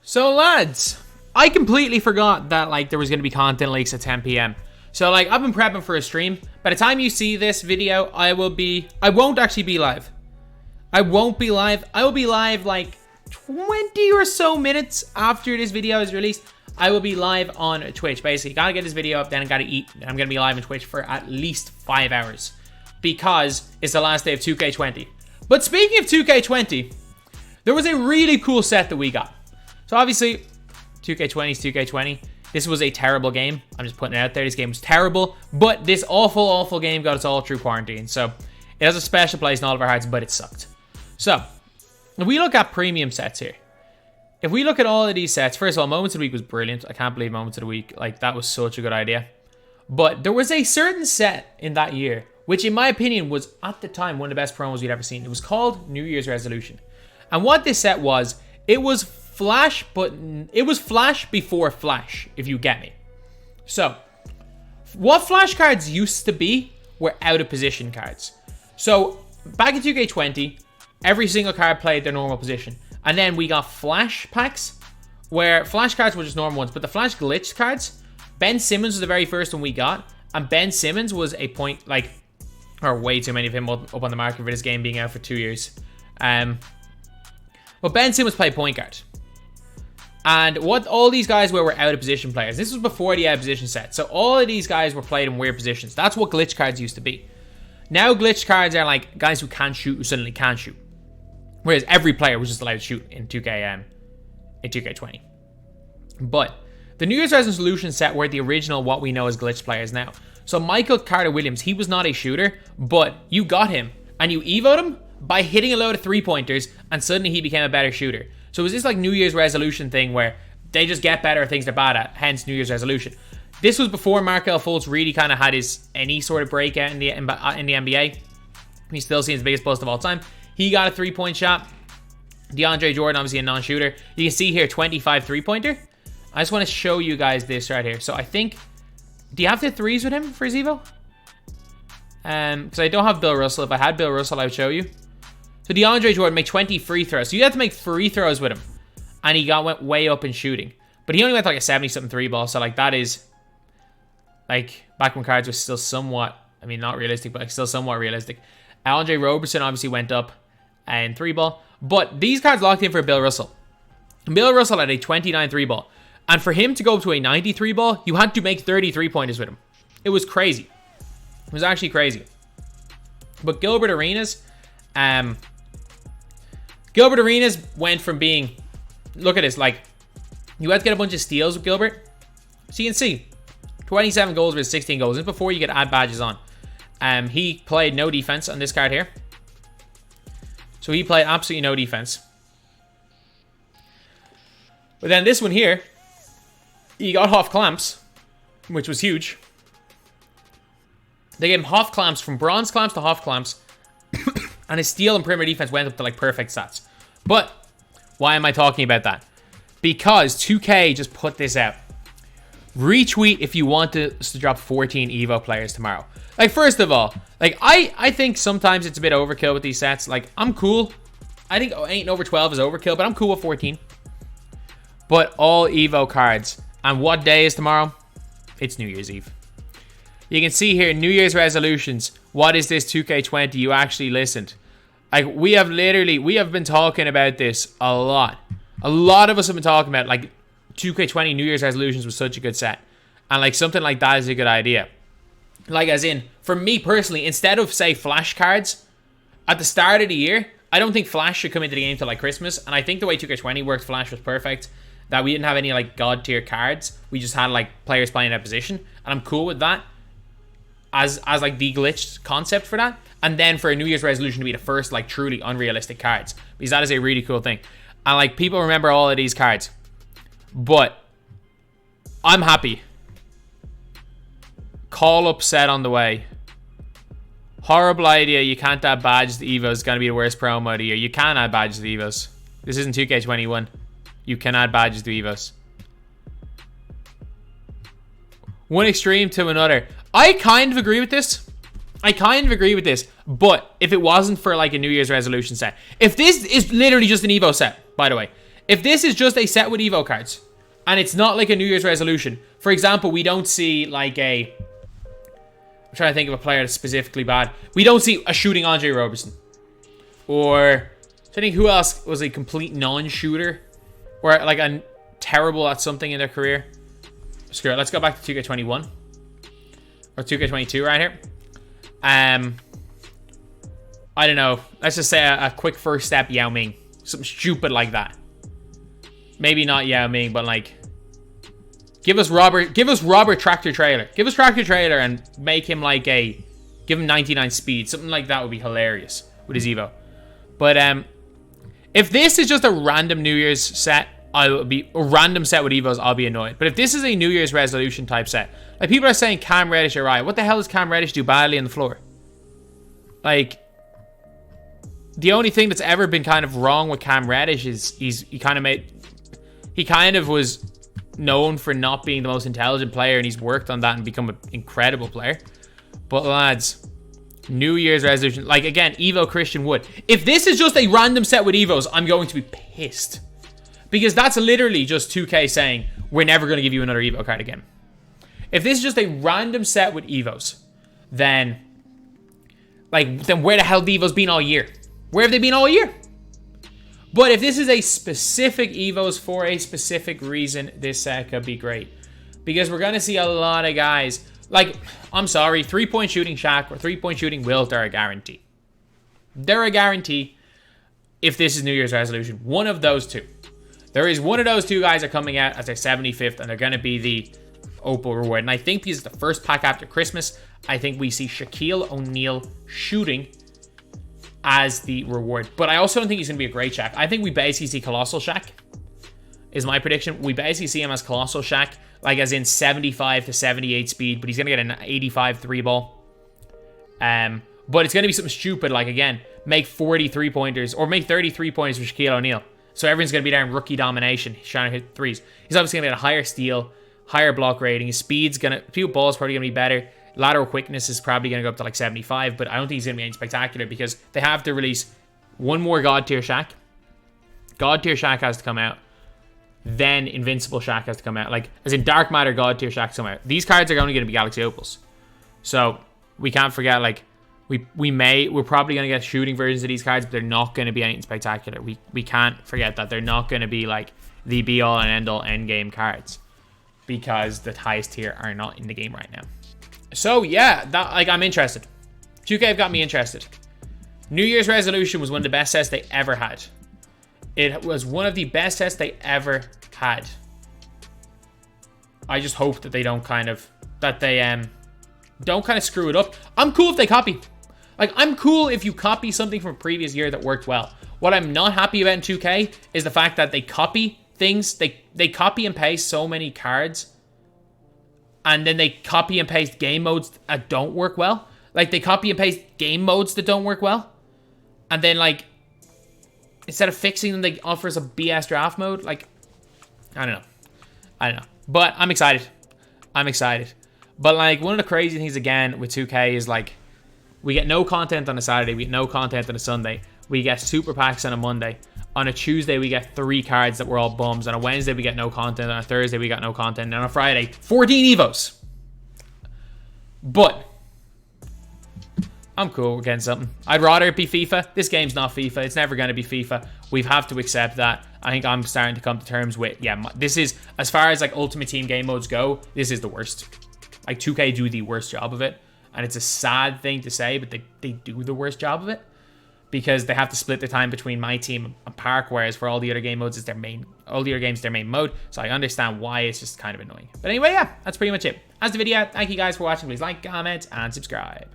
So lads, I completely forgot that like there was going to be content leaks at 10 p.m. So like I've been prepping for a stream. By the time you see this video, I won't actually be live. I won't be live. I will be live like 20 or so minutes after this video is released. I will be live on Twitch. Basically, gotta get this video up, then I gotta eat. I'm gonna be live on Twitch for at least 5 hours because it's the last day of 2K20. But speaking of 2K20, there was a really cool set that we got. So obviously, 2K20 is 2K20. This was a terrible game. I'm just putting it out there. This game was terrible. But this awful, awful game got us all through quarantine. So it has a special place in all of our hearts, but it sucked. So if we look at premium sets here, if we look at all of these sets, first of all, Moments of the Week was brilliant. I can't believe Moments of the Week. Like, that was such a good idea. But there was a certain set in that year, which in my opinion was, at the time, one of the best promos we'd ever seen. It was called New Year's Resolution. And what this set was, it was Flash, but it was Flash before Flash, if you get me. So, what Flash cards used to be were out of position cards. So, back in 2K20, every single card played their normal position. And then we got Flash packs, where Flash cards were just normal ones, but the Flash glitch cards, Ben Simmons was the very first one we got, and Ben Simmons was a point, like, or way too many of him up on the market for this game being out for 2 years. But Ben Simmons played point guard. And what all these guys were out of position players. This was before the out of position set. So all of these guys were played in weird positions. That's what glitch cards used to be. Now glitch cards are like guys who can't shoot who suddenly can shoot. Whereas every player was just allowed to shoot in 2K20. But the New Year's Resolution set were the original what we know as glitch players now. So Michael Carter-Williams, he was not a shooter, but you got him and you evoed him by hitting a load of 3-pointers and suddenly he became a better shooter. So it was this like New Year's resolution thing where they just get better at things they're bad at, hence New Year's resolution. This was before Markelle Fultz really kind of had any sort of breakout in the NBA. He's still seen his biggest bust of all time. He got a 3-point shot. DeAndre Jordan, obviously a non-shooter. You can see here, 25 3-pointer. I just want to show you guys this right here. So I think, do you have the threes with him for his Evo? Because I don't have Bill Russell. If I had Bill Russell, I would show you. So DeAndre Jordan made 20 free throws. So you had to make free throws with him. And he went way up in shooting. But he only went like a 70-something 3-ball. So like that is, like, back when cards were still somewhat, I mean, not realistic, but like still somewhat realistic. Andre Roberson obviously went up in 3-ball. But these cards locked in for Bill Russell. And Bill Russell had a 29 3-ball. And for him to go to a 93 ball, you had to make 30 3-pointers with him. It was crazy. It was actually crazy. But Gilbert Arenas went from being, look at this, like, you had to get a bunch of steals with Gilbert. So you can see, 27 goals versus 16 goals. This is before you could add badges on. He played no defense on this card here. So he played absolutely no defense. But then this one here, he got half clamps, which was huge. They gave him half clamps, from bronze clamps to half clamps. And his steal and perimeter defense went up to like perfect stats. But why am I talking about that? Because 2K just put this out. Retweet if you want us to drop 14 EVO players tomorrow. Like, first of all, like, I think sometimes it's a bit overkill with these sets. Like, I'm cool. I think 8 over 12 is overkill, but I'm cool with 14. But all EVO cards. And what day is tomorrow? It's New Year's Eve. You can see here, New Year's resolutions. What is this 2K20? You actually listened. Like, we have been talking about this a lot. A lot of us have been talking about, like, 2K20 New Year's resolutions was such a good set. And, like, something like that is a good idea. Like, as in, for me personally, instead of, say, Flash cards, at the start of the year, I don't think Flash should come into the game till, like, Christmas. And I think the way 2K20 worked, Flash was perfect. That we didn't have any, like, god tier cards. We just had, like, players playing that position. And I'm cool with that. As like the glitched concept for that, and then for a New Year's resolution to be the first like truly unrealistic cards, because that is a really cool thing. And like, people remember all of these cards, but I'm happy. Call up set on the way. Horrible idea. You can't add badges to EVOs. It's gonna be the worst promo of the year. You can add badges to EVOs. This isn't 2K21. You can add badges to EVOs. One extreme to another. I kind of agree with this. But if it wasn't for like a New Year's resolution set, if this is literally just an EVO set, by the way, If this is just a set with Evo cards, and it's not like a New Year's resolution, for example, we don't see like a... I'm trying to think of a player that's specifically bad. We don't see a shooting Andre Roberson. Or... I think who else was a complete non-shooter? Or like a terrible at something in their career? Screw it, let's go back to 2K21. Or 2K22 right here. I don't know. Let's just say a quick first step Yao Ming. Something stupid like that. Maybe not Yao Ming, but like... Give us Robert Tractor Trailer. Give us Tractor Trailer and make him like a... Give him 99 speed. Something like that would be hilarious with his Evo. But if this is just a random New Year's set, I'll be... A random set with Evos, I'll be annoyed. But if this is a New Year's resolution type set... Like people are saying Cam Reddish or Ryan. What the hell does Cam Reddish do badly on the floor? Like... The only thing that's ever been kind of wrong with Cam Reddish is he kind of was known for not being the most intelligent player, and he's worked on that and become an incredible player. But lads, New Year's resolution, like again, Evo Christian Wood. If this is just a random set with Evos, I'm going to be pissed. Because that's literally just 2K saying, we're never going to give you another Evo card again. If this is just a random set with Evos, then where the hell have the Evos been all year? Where have they been all year? But if this is a specific Evos for a specific reason, this set could be great. Because we're going to see a lot of guys. Like, I'm sorry, 3-point shooting Shaq or 3-point shooting Wilt are a guarantee. They're a guarantee if this is New Year's resolution. One of those two. There is one of those two guys are coming out as their 75th, and they're going to be the Opal reward. And I think this is the first pack after Christmas. I think we see Shaquille O'Neal shooting as the reward. But I also don't think he's going to be a great Shaq. I think we basically see Colossal Shaq, is my prediction. We basically see him as Colossal Shaq, like as in 75 to 78 speed, but he's going to get an 85 3-ball. But it's going to be something stupid, like again, make 40 3-pointers, or make 30 3-pointers for Shaquille O'Neal. So everyone's going to be there in rookie domination. He's trying to hit threes. He's obviously going to get a higher steal, higher block rating. His speed's going to, few balls probably going to be better. Lateral quickness is probably going to go up to like 75, but I don't think he's going to be anything spectacular because they have to release one more God tier Shaq. God tier Shaq has to come out. Then Invincible Shaq has to come out. Like, as in Dark Matter God tier Shaq come out. These cards are only going to be Galaxy Opals. So, we can't forget, like, we're probably going to get shooting versions of these cards, but they're not going to be anything spectacular. We can't forget that. They're not going to be, like, the be-all and end-all endgame cards. Because the highest tier are not in the game right now. So, yeah, I'm interested. 2K have got me interested. New Year's resolution was one of the best sets they ever had. It was one of the best sets they ever had. I just hope that they don't kind of screw it up. I'm cool if they copy. Like, I'm cool if you copy something from a previous year that worked well. What I'm not happy about in 2K is the fact that they copy things. They copy and paste so many cards. And then they copy and paste game modes that don't work well. Like, they copy and paste game modes that don't work well. And then, like, instead of fixing them, they offer us a BS draft mode. Like, I don't know. But I'm excited. But, like, one of the crazy things, again, with 2K is, like, we get no content on a Saturday. We get no content on a Sunday. We get super packs on a Monday. On a Tuesday, we get 3 cards that were all bums. On a Wednesday, we get no content. On a Thursday, we got no content. And on a Friday, 14 Evos. But I'm cool with getting something. I'd rather it be FIFA. This game's not FIFA. It's never going to be FIFA. We have to accept that. I think I'm starting to come to terms with, yeah, this is, as far as like Ultimate Team game modes go, this is the worst. Like 2K do the worst job of it. And it's a sad thing to say, but they do the worst job of it. Because they have to split the time between MyTEAM and Park, whereas for all the other game modes, it's all the other games their main mode. So I understand why it's just kind of annoying. But anyway, yeah, that's pretty much it. That's the video. Thank you guys for watching. Please like, comment, and subscribe.